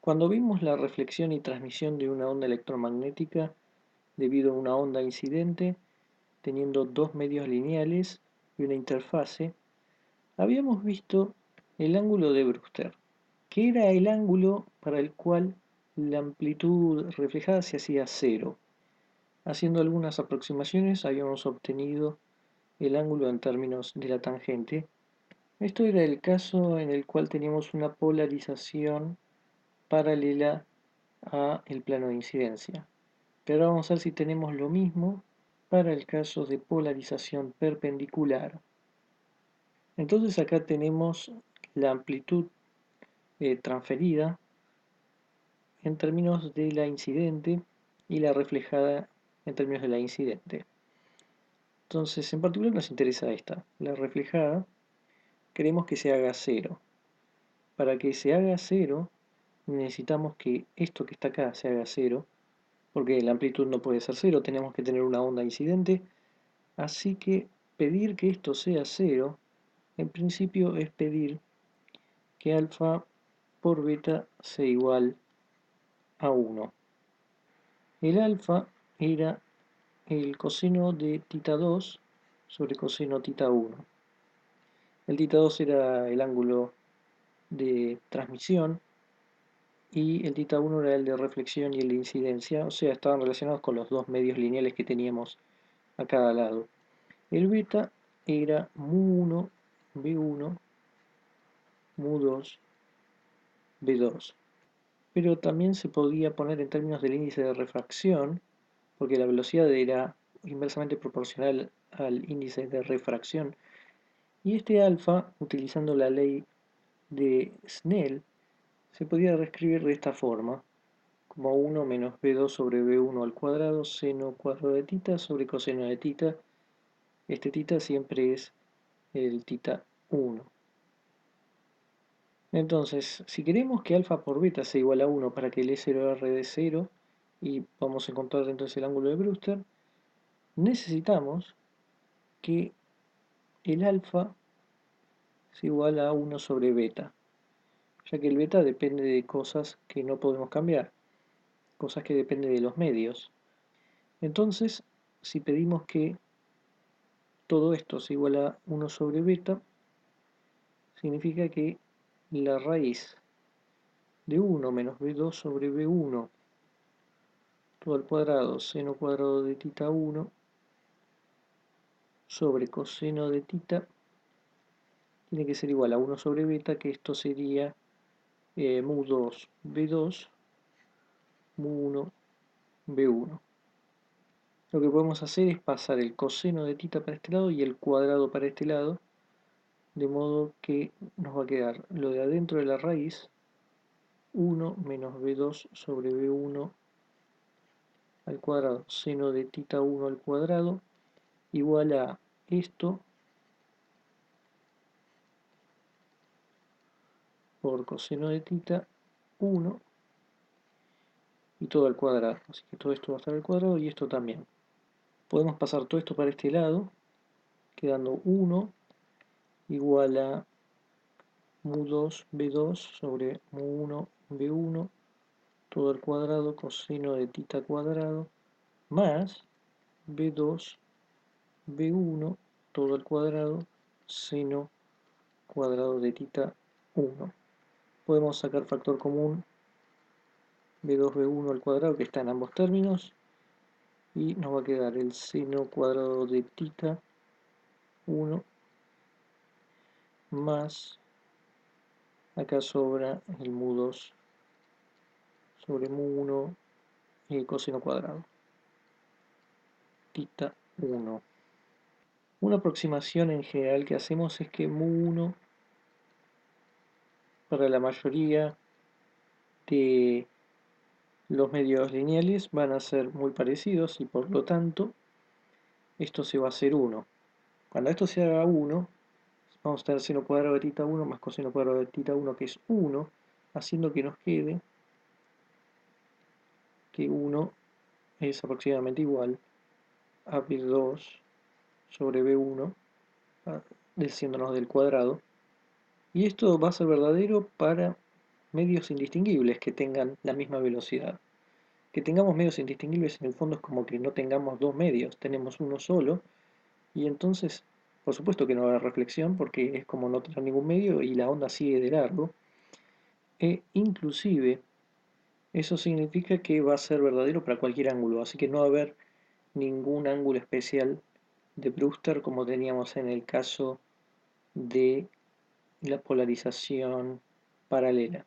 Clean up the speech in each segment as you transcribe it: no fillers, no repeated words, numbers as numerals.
Cuando vimos la reflexión y transmisión de una onda electromagnética debido a una onda incidente, teniendo dos medios lineales y una interfase, habíamos visto el ángulo de Brewster, que era el ángulo para el cual la amplitud reflejada se hacía cero. Haciendo algunas aproximaciones habíamos obtenido el ángulo en términos de la tangente. Esto era el caso en el cual teníamos una polarización paralela a el plano de incidencia. Pero ahora vamos a ver si tenemos lo mismo para el caso de polarización perpendicular. Entonces acá tenemos la amplitud transferida en términos de la incidente y la reflejada en términos de la incidente. Entonces en particular nos interesa esta, la reflejada. Queremos que se haga cero. Para que se haga cero necesitamos que esto que está acá se haga cero, porque la amplitud no puede ser cero, tenemos que tener una onda incidente, así que pedir que esto sea cero, en principio es pedir que alfa por beta sea igual a 1. El alfa era el coseno de tita 2 sobre coseno tita 1. El tita 2 era el ángulo de transmisión y el tita 1 era el de reflexión y el de incidencia, o sea, estaban relacionados con los dos medios lineales que teníamos a cada lado. El beta era mu1, b1, mu2, b2. Pero también se podía poner en términos del índice de refracción, porque la velocidad era inversamente proporcional al índice de refracción. Y este alfa, utilizando la ley de Snell, se podía reescribir de esta forma, como 1 menos b2 sobre b1 al cuadrado, seno cuadrado de tita sobre coseno de tita. Este tita siempre es el tita 1. Entonces, si queremos que alfa por beta sea igual a 1 para que el E0R dé 0, y vamos a encontrar entonces el ángulo de Brewster, necesitamos que el alfa sea igual a 1 sobre beta, ya que el beta depende de cosas que no podemos cambiar, cosas que dependen de los medios. Entonces, si pedimos que todo esto sea igual a 1 sobre beta, significa que la raíz de 1 menos b2 sobre b1 todo al cuadrado seno cuadrado de tita 1 sobre coseno de tita tiene que ser igual a 1 sobre beta, que esto sería mu2 b2 mu1 b1. Lo que podemos hacer es pasar el coseno de tita para este lado y el cuadrado para este lado, de modo que nos va a quedar lo de adentro de la raíz, 1 menos b2 sobre b1 al cuadrado, seno de tita 1 al cuadrado, igual a esto por coseno de tita 1 y todo al cuadrado. Así que todo esto va a estar al cuadrado y esto también. Podemos pasar todo esto para este lado, quedando 1 igual a mu2 b2 sobre mu1 b1 todo al cuadrado coseno de tita cuadrado más b2 b1 todo al cuadrado seno cuadrado de tita 1. Podemos sacar factor común b2 b1 al cuadrado, que está en ambos términos, y nos va a quedar el seno cuadrado de tita 1 más, acá sobra el mu2 sobre mu1 y el coseno cuadrado, tita 1. Una aproximación en general que hacemos es que mu1 para la mayoría de los medios lineales van a ser muy parecidos y por lo tanto esto se va a hacer 1. Cuando esto se haga 1, vamos a tener seno cuadrado de tita 1 más coseno cuadrado de tita 1, que es 1, haciendo que nos quede que 1 es aproximadamente igual a b2 sobre b1, deshaciéndonos del cuadrado. Y esto va a ser verdadero para medios indistinguibles que tengan la misma velocidad. Que tengamos medios indistinguibles en el fondo es como que no tengamos dos medios, tenemos uno solo, y entonces, por supuesto que no va a haber reflexión porque es como no tener ningún medio y la onda sigue de largo, e inclusive eso significa que va a ser verdadero para cualquier ángulo, así que no va a haber ningún ángulo especial de Brewster como teníamos en el caso de la polarización paralela.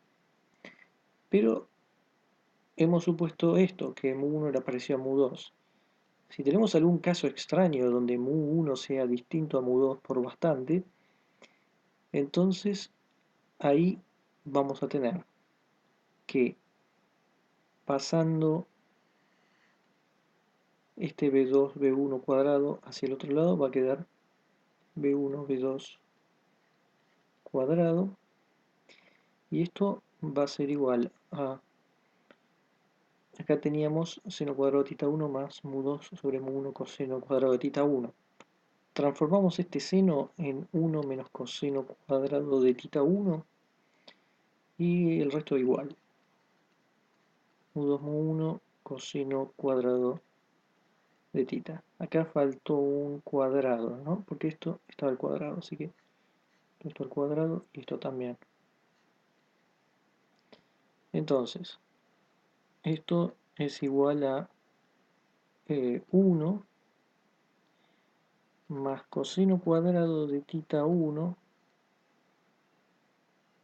Pero hemos supuesto esto, que mu1 era parecido a mu2. Si tenemos algún caso extraño donde mu1 sea distinto a mu2 por bastante, entonces ahí vamos a tener que pasando este b2, b1 cuadrado hacia el otro lado va a quedar b1, b2 cuadrado, y esto va a ser igual a, acá teníamos seno cuadrado de tita 1 más mu2 sobre mu1 coseno cuadrado de tita 1. Transformamos este seno en 1 menos coseno cuadrado de tita 1 y el resto igual. Mu2 mu1 coseno cuadrado de tita. Acá faltó un cuadrado, ¿no? Porque esto estaba al cuadrado, así que esto al cuadrado y esto también. Entonces, esto es igual a 1 más coseno cuadrado de tita 1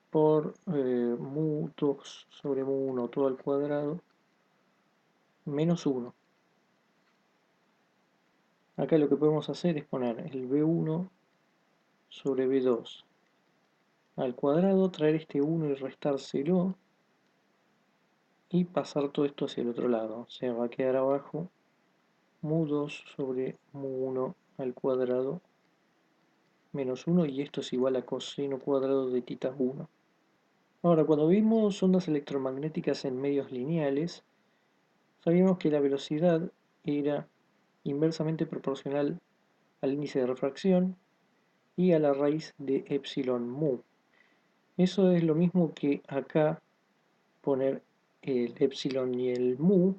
por mu2 sobre mu1 todo al cuadrado menos 1. Acá lo que podemos hacer es poner el b1 sobre b2 al cuadrado, traer este 1 y restárselo y pasar todo esto hacia el otro lado. O sea, va a quedar abajo mu2 sobre mu1 al cuadrado menos 1 y esto es igual a coseno cuadrado de tita 1. Ahora, cuando vimos ondas electromagnéticas en medios lineales, sabíamos que la velocidad era inversamente proporcional al índice de refracción y a la raíz de epsilon mu. Eso es lo mismo que acá poner el epsilon y el mu,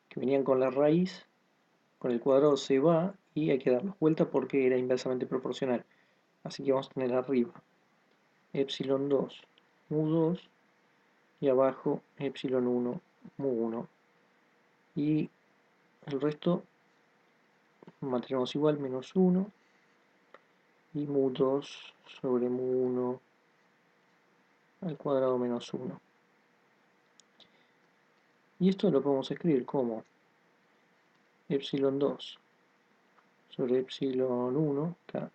que venían con la raíz, con el cuadrado se va y hay que darlos vuelta porque era inversamente proporcional. Así que vamos a tener arriba epsilon 2 mu 2 y abajo epsilon 1 mu 1. Y el resto mantenemos igual, menos 1 y mu 2 sobre mu 1 al cuadrado menos 1. Y esto lo podemos escribir como epsilon 2 sobre epsilon 1, acá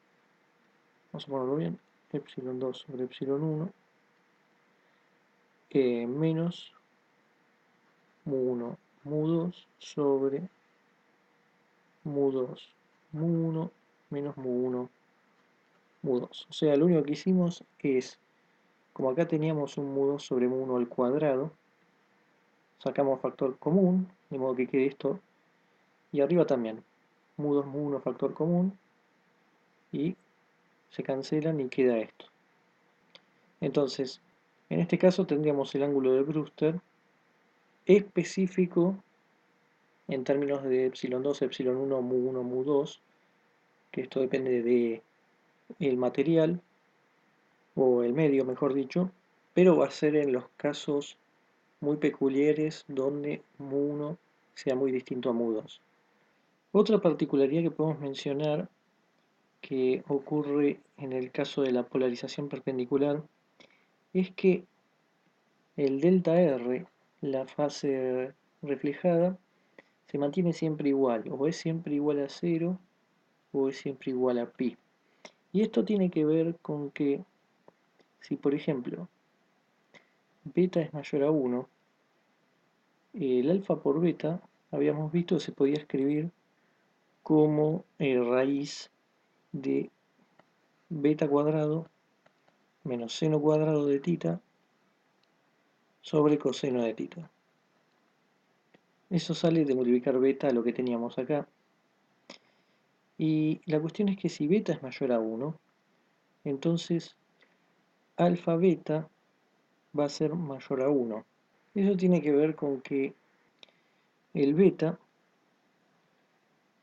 vamos a ponerlo bien, epsilon 2 sobre epsilon 1, menos mu 1 mu 2 sobre mu 2 mu 1 menos mu 1 mu 2. O sea, lo único que hicimos es, como acá teníamos un mu 2 sobre mu 1 al cuadrado, sacamos factor común, de modo que quede esto, y arriba también, mu 2 mu 1 factor común, y se cancelan y queda esto. Entonces, en este caso tendríamos el ángulo de Brewster específico en términos de epsilon 2, epsilon 1, mu 1, mu 2, que esto depende de el material, o el medio mejor dicho, pero va a ser en los casos muy peculiares donde mu 1 sea muy distinto a mu 2. Otra particularidad que podemos mencionar que ocurre en el caso de la polarización perpendicular es que el delta R, la fase reflejada, se mantiene siempre igual, o es siempre igual a 0 o es siempre igual a pi. Y esto tiene que ver con que si por ejemplo beta es mayor a 1, el alfa por beta habíamos visto que se podía escribir como raíz de beta cuadrado menos seno cuadrado de tita sobre coseno de tita. Eso sale de multiplicar beta a lo que teníamos acá. Y la cuestión es que si beta es mayor a 1, entonces alfa beta va a ser mayor a 1. Eso tiene que ver con que el beta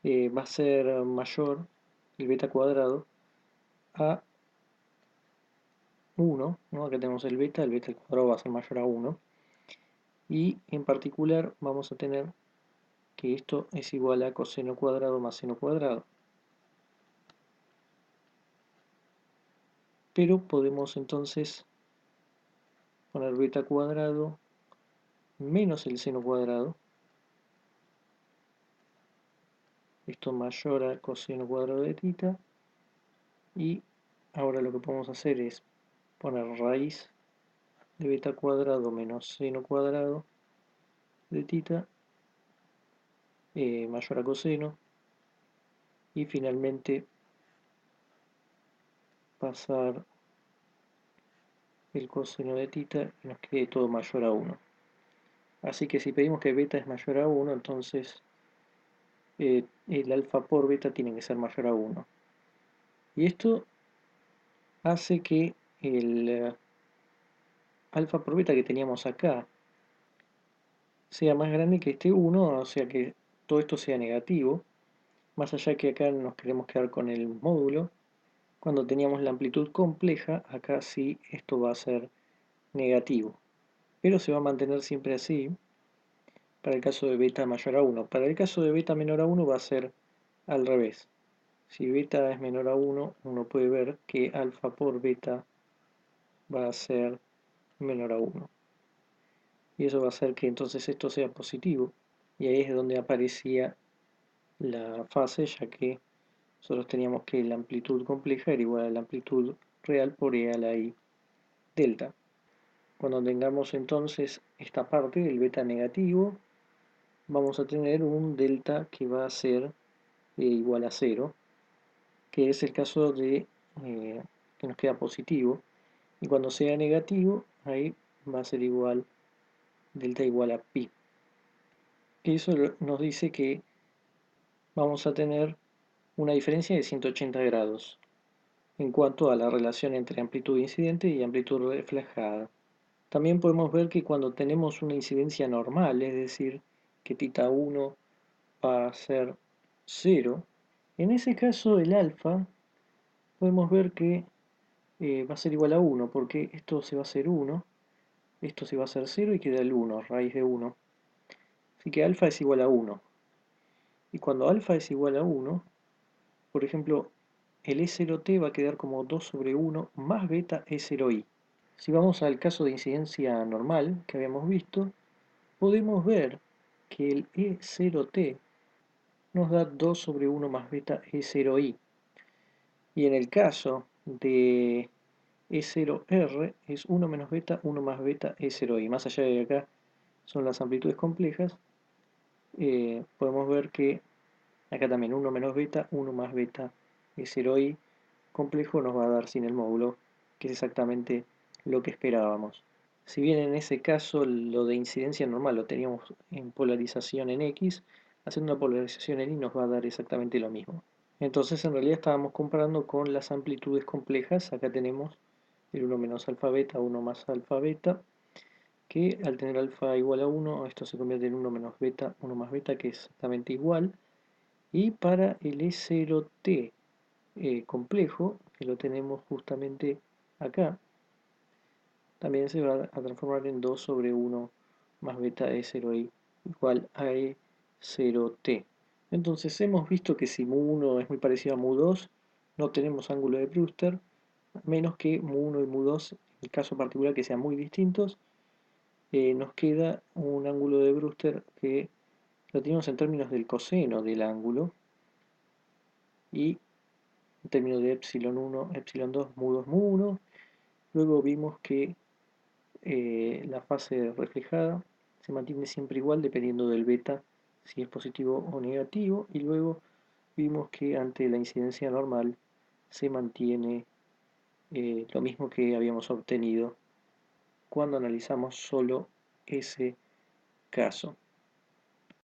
va a ser mayor, el beta cuadrado, a 1, ¿no? Acá tenemos el beta al cuadrado va a ser mayor a 1, y en particular vamos a tener que esto es igual a coseno cuadrado más seno cuadrado. Pero podemos entonces poner beta cuadrado menos el seno cuadrado, esto mayor a coseno cuadrado de tita, y ahora lo que podemos hacer es poner raíz de beta cuadrado menos seno cuadrado de tita mayor a coseno, y finalmente pasar el coseno de tita y nos quede todo mayor a 1. Así que si pedimos que beta es mayor a 1, entonces el alfa por beta tiene que ser mayor a 1. Y esto hace que el alfa por beta que teníamos acá sea más grande que este 1, o sea que todo esto sea negativo, más allá que acá nos queremos quedar con el módulo. Cuando teníamos la amplitud compleja, acá sí esto va a ser negativo, pero se va a mantener siempre así para el caso de beta mayor a 1. Para el caso de beta menor a 1 va a ser al revés. Si beta es menor a 1, uno puede ver que alfa por beta va a ser menor a 1. Y eso va a hacer que entonces esto sea positivo. Y ahí es donde aparecía la fase, ya que nosotros teníamos que la amplitud compleja era igual a la amplitud real por E a la I delta. Cuando tengamos entonces esta parte del beta negativo, vamos a tener un delta que va a ser igual a 0, que es el caso de que nos queda positivo. Y cuando sea negativo, ahí va a ser igual, delta igual a pi. Eso nos dice que vamos a tener una diferencia de 180 grados en cuanto a la relación entre amplitud incidente y amplitud reflejada. También podemos ver que cuando tenemos una incidencia normal, es decir, que θ 1 va a ser 0, en ese caso el alfa podemos ver que va a ser igual a 1, porque esto se va a hacer 1, esto se va a hacer 0 y queda el 1, raíz de 1. Así que alfa es igual a 1. Y cuando alfa es igual a 1, por ejemplo, el E0t va a quedar como 2 sobre 1 más beta E0i. Si vamos al caso de incidencia normal que habíamos visto, podemos ver que el E0t nos da 2 sobre 1 más beta E0i. Y en el caso de E0r es 1 menos beta, 1 más beta E0i. Más allá de acá son las amplitudes complejas, podemos ver que acá también 1 menos beta, 1 más beta E0i complejo nos va a dar sin el módulo, que es exactamente lo que esperábamos. Si bien en ese caso lo de incidencia normal lo teníamos en polarización en X, haciendo una polarización en Y nos va a dar exactamente lo mismo. Entonces en realidad estábamos comparando con las amplitudes complejas. Acá tenemos el 1 menos alfa beta, 1 más alfa beta, que al tener alfa igual a 1, esto se convierte en 1 menos beta, 1 más beta, que es exactamente igual. Y para el E0t complejo, que lo tenemos justamente acá, también se va a transformar en 2 sobre 1 más beta E0i igual a E0t. Entonces hemos visto que si mu1 es muy parecido a mu2, no tenemos ángulo de Brewster, menos que mu1 y mu2, en el caso particular que sean muy distintos, nos queda un ángulo de Brewster que lo tenemos en términos del coseno del ángulo, y en términos de epsilon 1, epsilon 2, mu2, mu1. Luego vimos que la fase reflejada se mantiene siempre igual dependiendo del beta, si es positivo o negativo, y luego vimos que ante la incidencia normal se mantiene lo mismo que habíamos obtenido cuando analizamos solo ese caso.